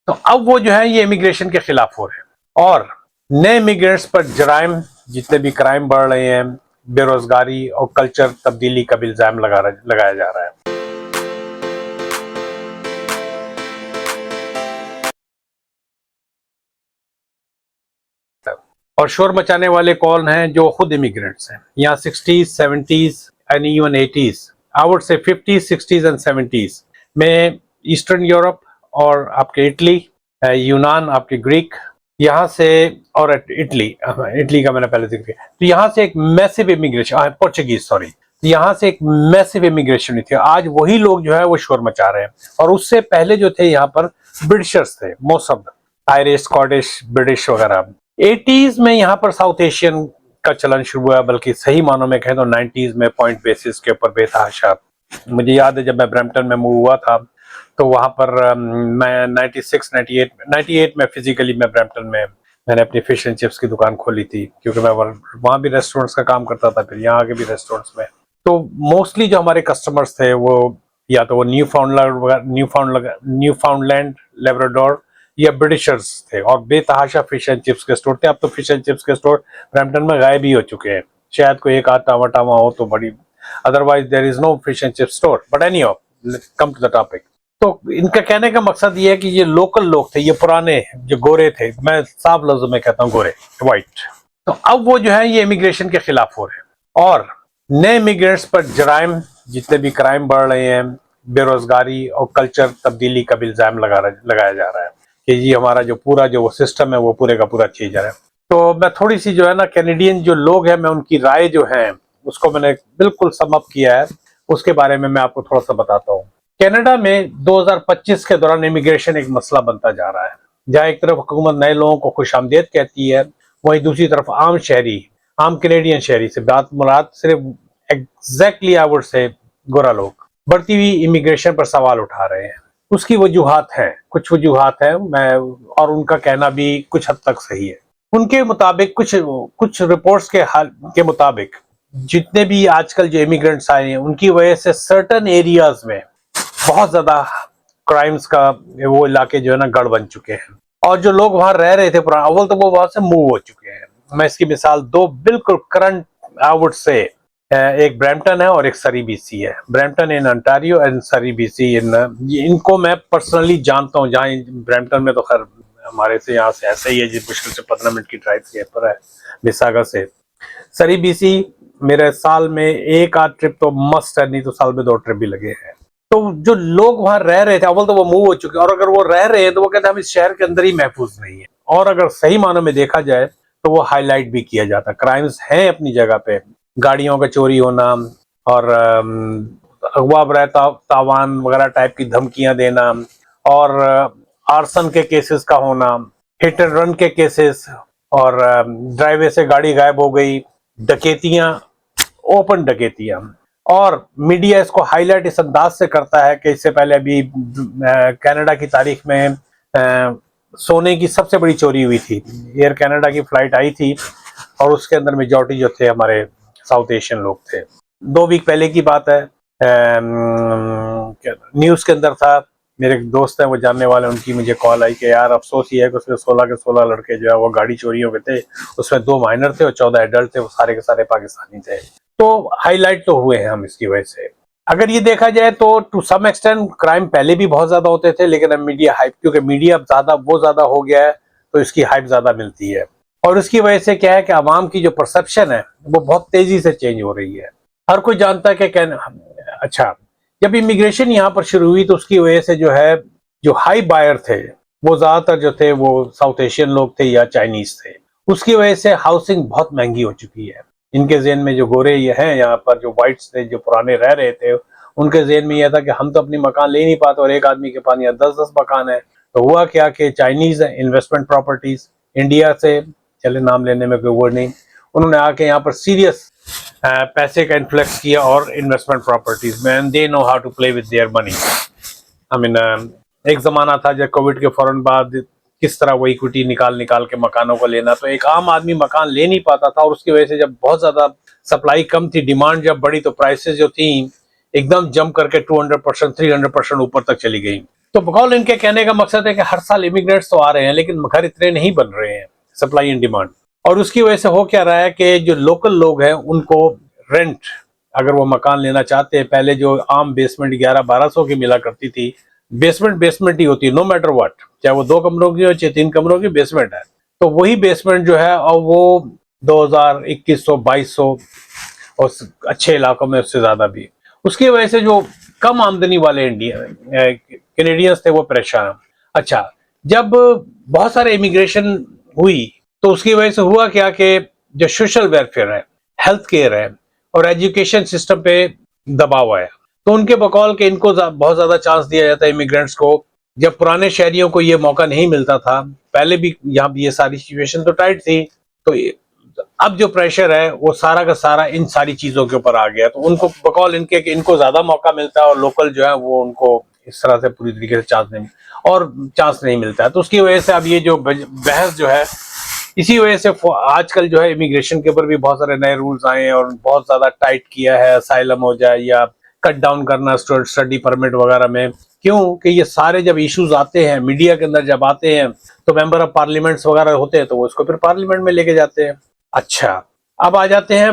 तो अब वो जो है ये इमिग्रेशन के खिलाफ हो रहे हैं और नए इमिग्रेंट्स पर जराइम, जितने भी क्राइम बढ़ रहे हैं, बेरोजगारी और कल्चर तब्दीली का भी इल्जाम लगाया जा रहा है। और शोर मचाने वाले कौन हैं? जो खुद इमिग्रेंट्स हैं। यहाँ 60s, 70s and even 80s, I would say 50s, 60s and 70s में ईस्टर्न यूरोप और आपके इटली, यूनान, आपके ग्रीक, यहाँ से, और इटली का मैंने पहले जिक्र किया। तो यहाँ से एक मैसिव इमिग्रेशन, पोर्चुगीज सॉरी, यहाँ से एक मैसिव इमिग्रेशन हुई थी। आज वही लोग जो है वो शोर मचा रहे हैं। और उससे पहले जो थे यहाँ पर ब्रिटिशर्स थे, most of Irish, Scottish, British वगैरह। 80s में यहाँ पर साउथ एशियन का चलन शुरू हुआ, बल्कि सही मानों में कहें तो 90s में पॉइंट बेसिस के ऊपर बेतहाशा। मुझे याद है जब मैं ब्रैम्पटन में मूव हुआ था तो वहां पर मैं 96, 98 में फिजिकली मैं ब्रैम्पटन में मैंने अपनी फिश एंड चिप्स की दुकान खोली थी, क्योंकि मैं वहां भी रेस्टोरेंट्स का काम करता था, फिर यहाँ आके भी रेस्टोरेंट्स में। तो मोस्टली जो हमारे कस्टमर्स थे वो या तो वो न्यूफाउंडलैंड, लेब्राडोर या ब्रिटिशर्स थे, और बेतहाशा फिश एंड चिप्स के स्टोर थे। अब तो फिश एंड चिप्स के स्टोर ब्रैम्पटन में गायब ही हो चुके हैं, शायद कोई एक आध टावा हो तो बड़ी, otherwise there is no fish and chips store. But anyhow, come to the topic. तो इनका कहने का मकसद ये है कि ये लोकल लोग थे, ये पुराने जो गोरे थे, मैं साफ लफ्जों में कहता हूँ गोरे, व्हाइट, तो अब वो जो है ये इमिग्रेशन के खिलाफ हो रहे हैं और नए इमिग्रेंट्स पर जराइम, जितने भी क्राइम बढ़ रहे हैं, बेरोजगारी और कल्चर तब्दीली का भी इल्जाम लगाया जा रहा है कि ये हमारा जो पूरा जो वो सिस्टम है वो पूरे का पूरा चेंज है। तो मैं थोड़ी सी जो है ना कैनेडियन जो लोग हैं, मैं उनकी राय जो है उसको मैंने बिल्कुल सम अप किया है, उसके बारे में मैं आपको थोड़ा सा बताता हूँ। कनाडा में 2025 के दौरान इमिग्रेशन एक मसला बनता जा रहा है, जहाँ एक तरफ हुकूमत नए लोगों को खुशामदीद कहती है, वहीं दूसरी तरफ आम कैनेडियन शहरी से बात मुराद सिर्फ एग्जैक्टली आई वुड से गोरा लोग बढ़ती हुई इमिग्रेशन पर सवाल उठा रहे हैं। उसकी वजूहात हैं, कुछ वजूहात हैं, मैं और उनका कहना भी कुछ हद तक सही है। उनके मुताबिक कुछ रिपोर्ट्स के मुताबिक जितने भी आजकल जो इमिग्रेंट्स आए हैं उनकी वजह से सर्टन एरियाज में बहुत ज्यादा क्राइम्स का वो इलाके जो है ना गढ़ बन चुके हैं, और जो लोग वहां रह रहे थे पुराना, अव्वल तो वो वहां से मूव हो चुके हैं। मैं इसकी मिसाल दो बिल्कुल करंट आई वुड से, एक ब्रैम्पटन है और एक सरी BC है। ब्रैम्पटन इन अंटारियो एंड सरी BC इनको मैं पर्सनली जानता हूँ। जहाँ ब्रैम्पटन में तो खैर हमारे से यहाँ से ऐसे ही है, जिस मुश्किल से 15 मिनट की ड्राइव के पर है मिसागा से। सरी BC मेरे साल में एक आध ट्रिप तो मस्ट है, नहीं तो साल में 2 ट्रिप भी लगे हैं। तो जो लोग वहां रह रहे थे, अव्वल तो वो मूव हो चुके हैं, और अगर वो रह रहे हैं तो वो कहते हैं हम इस शहर के अंदर ही महफूज नहीं है। और अगर सही मानों में देखा जाए तो वो हाईलाइट भी किया जाता। क्राइम्स हैं अपनी जगह पे, गाड़ियों का चोरी होना और अगवा बरए तावान वगैरह टाइप की धमकियां देना, और आर्सन के केसेस का होना, हिट एंड रन के केसेस, और ड्राइवे से गाड़ी गायब हो गई, डकैतियां, ओपन डकैतियां। और मीडिया इसको हाईलाइट इस अंदाज से करता है कि इससे पहले अभी कनाडा की तारीख में सोने की सबसे बड़ी चोरी हुई थी। एयर कनाडा की फ्लाइट आई थी और उसके अंदर मेजॉरिटी जो थे हमारे साउथ एशियन लोग थे। 2 वीक पहले की बात है, न्यूज़ के अंदर था, मेरे दोस्त हैं वो जानने वाले, उनकी मुझे कॉल आई कि यार अफसोस ये है कि उसमें 16 के 16 लड़के जो है वो गाड़ी चोरियों के थे, उसमें 2 माइनर थे और 14 एडल्ट थे, वो सारे के सारे पाकिस्तानी थे। तो हाईलाइट तो हुए हैं हम इसकी वजह से। अगर ये देखा जाए तो टू सम एक्सटेंट क्राइम पहले भी बहुत ज्यादा होते थे, लेकिन अब मीडिया हाइप, क्योंकि मीडिया अब ज्यादा हो गया है तो इसकी हाइप ज्यादा मिलती है, और उसकी वजह से क्या है कि आवाम की जो परसेप्शन है वो बहुत तेजी से चेंज हो रही है। हर कोई जानता है कि अच्छा, जब इमिग्रेशन यहाँ पर शुरू हुई तो उसकी वजह से जो है जो हाई बायर थे वो ज्यादातर जो थे वो साउथ एशियन लोग थे या चाइनीज थे। उसकी वजह से हाउसिंग बहुत महंगी हो चुकी है। इनके ज़हन में जो गोरे ये हैं यहाँ पर, जो व्हाइट्स थे, जो पुराने रह रहे थे, उनके ज़हन में यह था कि हम तो अपनी मकान ले नहीं पाते और एक आदमी के पास यहाँ 10-10 मकान है। तो हुआ क्या कि चाइनीज इन्वेस्टमेंट प्रॉपर्टीज इंडिया से, चले नाम लेने में कोई वो नहीं, उन्होंने आके यहाँ पर सीरियस पैसे का इन्फ्लक्स किया और इन्वेस्टमेंट प्रॉपर्टीज में, and they know how to play with their money. I mean एक जमाना था जब कोविड के फौरन बाद किस तरह वो इक्विटी निकाल के मकानों को लेना, तो एक आम आदमी मकान ले नहीं पाता था, और उसकी वजह से जब बहुत ज्यादा सप्लाई कम थी, डिमांड जब बढ़ी तो प्राइसेस जो थी एकदम जंप करके 200%, 300% ऊपर तक चली गई। तो बकौल इनके कहने का मकसद है कि हर साल इमिग्रेंट्स तो आ रहे हैं लेकिन घर इतने नहीं बन रहे हैं, सप्लाई एंड डिमांड। और उसकी वजह से हो क्या रहा है कि जो लोकल लोग हैं उनको रेंट, अगर वो मकान लेना चाहते हैं, पहले जो आम बेसमेंट 1100-1200 की मिला करती थी, बेसमेंट बेसमेंट ही होती है नो मैटर व्हाट, चाहे वो 2 कमरों की हो चाहे 3 कमरों की बेसमेंट है, तो वही बेसमेंट जो है और वो 2000, 2100, 2200 और अच्छे इलाकों में उससे ज्यादा भी। उसकी वजह से जो कम आमदनी वाले इंडियन कैनेडियंस थे वो परेशान। अच्छा, जब बहुत सारे इमिग्रेशन हुई तो उसकी वजह से हुआ क्या कि जो सोशल वेलफेयर है, हेल्थ केयर है और एजुकेशन सिस्टम पे दबाव आया। तो उनके बकौल के इनको बहुत ज्यादा चांस दिया जाता है इमिग्रेंट्स को, जब पुराने शहरियों को ये मौका नहीं मिलता था। पहले भी यहाँ ये सारी सिचुएशन तो टाइट थी, तो अब जो प्रेशर है वो सारा का सारा इन सारी चीजों के ऊपर आ गया, तो उनको बकौल इनके कि इनको ज्यादा मौका मिलता है और लोकल जो है वो उनको इस तरह से पूरी तरीके से चांस नहीं मिलता है। तो उसकी वजह से अब ये जो बहस जो है, इसी वजह से आजकल जो है इमिग्रेशन के ऊपर भी बहुत सारे नए रूल्स आए हैं और बहुत ज्यादा टाइट किया है, असाइलम हो जाए या कट डाउन करना स्टडी परमिट वगैरह में। क्यों कि ये सारे जब इश्यूज आते हैं मीडिया के अंदर, जब आते हैं तो मेंबर ऑफ पार्लियामेंट्स वगैरह होते हैं तो वो इसको फिर पार्लियामेंट में लेके जाते हैं। अच्छा, अब आ जाते हैं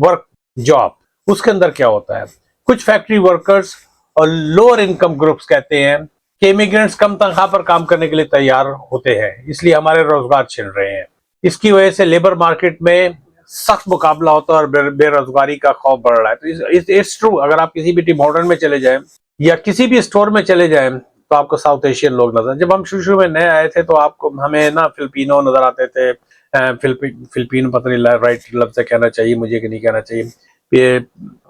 वर्क जॉब। उसके अंदर क्या होता है, कुछ फैक्ट्री वर्कर्स और लोअर इनकम ग्रुप्स कहते हैं कि इमिग्रेंट्स कम तनख्वाह पर काम करने के लिए तैयार होते हैं, इसलिए हमारे रोजगार छिन रहे हैं। इसकी वजह से लेबर मार्केट में सख्त मुकाबला होता है और बेरोजगारी का खौफ बढ़ रहा है। तो इट्स ट्रू, अगर आप किसी भी टीम ऑर्डर में चले जाएं या किसी भी स्टोर में चले जाएं तो आपको साउथ एशियन लोग नजर। जब हम शुरू में नए आए थे तो आपको हमें ना फिलिपिनो नजर आते थे, फिलिपीन पता नहीं राइट लफ्ज से कहना चाहिए मुझे कि नहीं कहना चाहिए, ये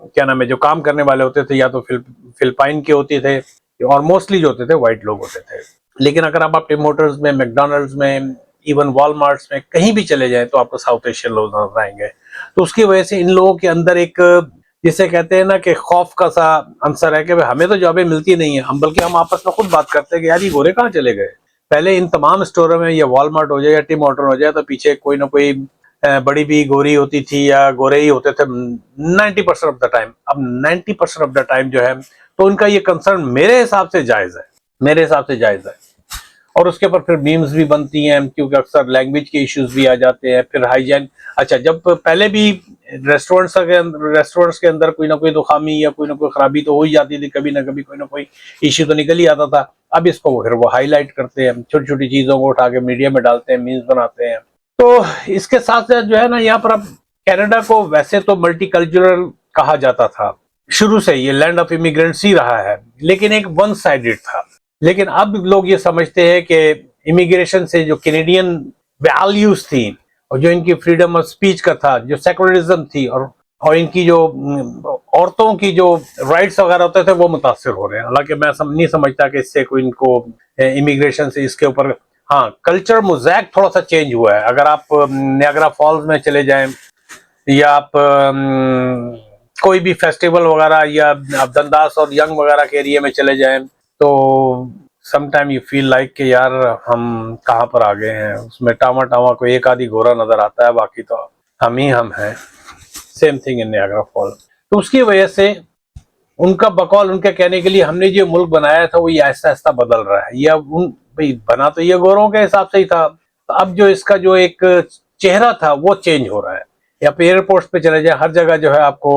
क्या नाम है, जो काम करने वाले होते थे या तो फिलिपाइन के होते थे और मोस्टली जो होते थे व्हाइट लोग होते थे। लेकिन अगर आप टिम होटल्स में, मैकडोनल्ड्स में, इवन वॉलमार्ट्स में कहीं भी चले जाएं तो आपको साउथ एशियन लोग नजर आएंगे। तो उसकी वजह से इन लोगों के अंदर एक, जिसे कहते हैं ना कि खौफ का सा आंसर है कि हमें तो जॉबें मिलती नहीं है, हम बल्कि हम आपस में खुद बात करते हैं कि यार ये गोरे कहाँ चले गए। पहले इन तमाम स्टोरों में, या वॉलमार्ट हो जाए या टिम हॉर्टन हो जाए, तो पीछे कोई ना कोई बड़ी भी गोरी होती थी या गोरे ही होते थे 90% ऑफ द टाइम। अब 90% ऑफ द टाइम जो है तो उनका ये कंसर्न मेरे हिसाब से जायज है, मेरे हिसाब से जायज है। और उसके ऊपर फिर मीम्स भी बनती हैं क्योंकि अक्सर लैंग्वेज के इश्यूज भी आ जाते हैं, फिर हाइजीन। अच्छा, जब पहले भी रेस्टोरेंट्स के अंदर कोई ना कोई तो खामी या कोई ना कोई खराबी तो हो ही जाती थी, कभी ना कभी कोई ना कोई इश्यू तो निकल ही आता था। अब इसको फिर वो हाईलाइट करते हैं, छोटी छोटी चीजों को उठा के मीडिया में डालते हैं, मीम्स बनाते हैं। तो इसके साथ साथ जो है ना, यहाँ पर अब कनाडा को वैसे तो मल्टीकल्चरल कहा जाता था, शुरू से ये लैंड ऑफ इमिग्रेंट्स ही रहा है, लेकिन एक वन साइडेड था। लेकिन अब लोग ये समझते हैं कि इमिग्रेशन से जो कैनेडियन वैल्यूज थी और जो इनकी फ्रीडम ऑफ स्पीच का था, जो सेकुलरिज्म थी और इनकी जो औरतों की जो राइट्स वगैरह होते थे वो मुतासिर हो रहे हैं। हालांकि मैं नहीं समझता कि इससे कोई इनको इमिग्रेशन से इसके ऊपर, हाँ कल्चर मोज़ैक थोड़ा सा चेंज हुआ है। अगर आप नियाग्रा फॉल्स में चले जाएं या आप कोई भी फेस्टिवल वगैरह या आप दंदास और यंग वगैरह के एरिया में चले जाएं तो समटाइम यू फील लाइक कि यार हम कहाँ पर आ गए हैं। उसमें टामा टामा को एक आधी गोरा नजर आता है, बाकी तो हम ही हम हैं। Same thing in Niagara fall. तो उसकी वजह से उनका बकौल, उनके कहने के लिए हमने जो मुल्क बनाया था वो ये आहिस्ता आहिस्ता बदल रहा है। या भाई बना तो ये गोरों के हिसाब से ही था, तो अब जो इसका जो एक चेहरा था वो चेंज हो रहा है। या पे एयरपोर्ट्स पे चले जाए, हर जगह जो है आपको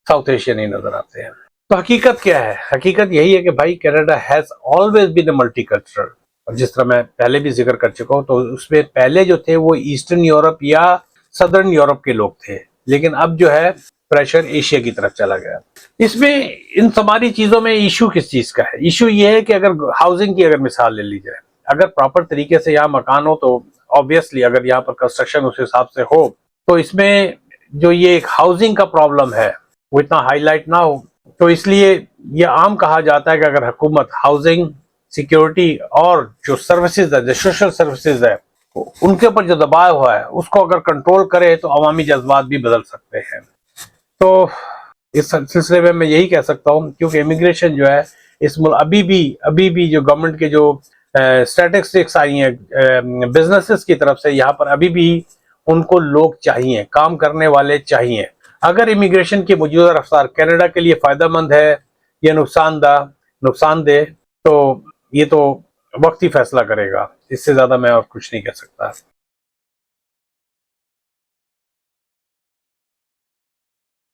साउथ एशियन ही नजर आते हैं। तो हकीकत क्या है, हकीकत यही है कि भाई Canada has always been a multicultural. और जिस तरह मैं पहले भी जिक्र कर चुका हूँ, तो उसमें पहले जो थे वो ईस्टर्न यूरोप या सदर्न यूरोप के लोग थे, लेकिन अब जो है प्रेशर एशिया की तरफ चला गया। इसमें इन सारी चीजों में इशू किस चीज का है? इशू ये है कि अगर हाउसिंग की अगर मिसाल ले ली जाए, अगर प्रॉपर तरीके से यहाँ मकान हो तो ऑब्वियसली अगर यहाँ पर कंस्ट्रक्शन उस हिसाब से हो तो इसमें जो ये एक हाउसिंग का प्रॉब्लम है वो इतना हाईलाइट ना हो। तो इसलिए ये आम कहा जाता है कि अगर हुकूमत हाउसिंग, सिक्योरिटी और जो सर्विसेज है, जो सोशल सर्विसेज है, उनके ऊपर जो दबाव हुआ है उसको अगर कंट्रोल करे तो अवामी जज्बात भी बदल सकते हैं। तो इस सिलसिले में मैं यही कह सकता हूँ, क्योंकि इमिग्रेशन जो है इस मुल्क अभी भी जो गवर्नमेंट के जो स्टैटिस्टिक्स आई हैं बिजनेसेस की तरफ से, यहाँ पर अभी भी उनको लोग चाहिए, काम करने वाले चाहिए। अगर इमिग्रेशन की मौजूदा रफ्तार कनाडा के लिए फायदेमंद है या नुकसानदेह, तो ये तो वक्त ही फैसला करेगा, इससे ज्यादा मैं और कुछ नहीं कह सकता।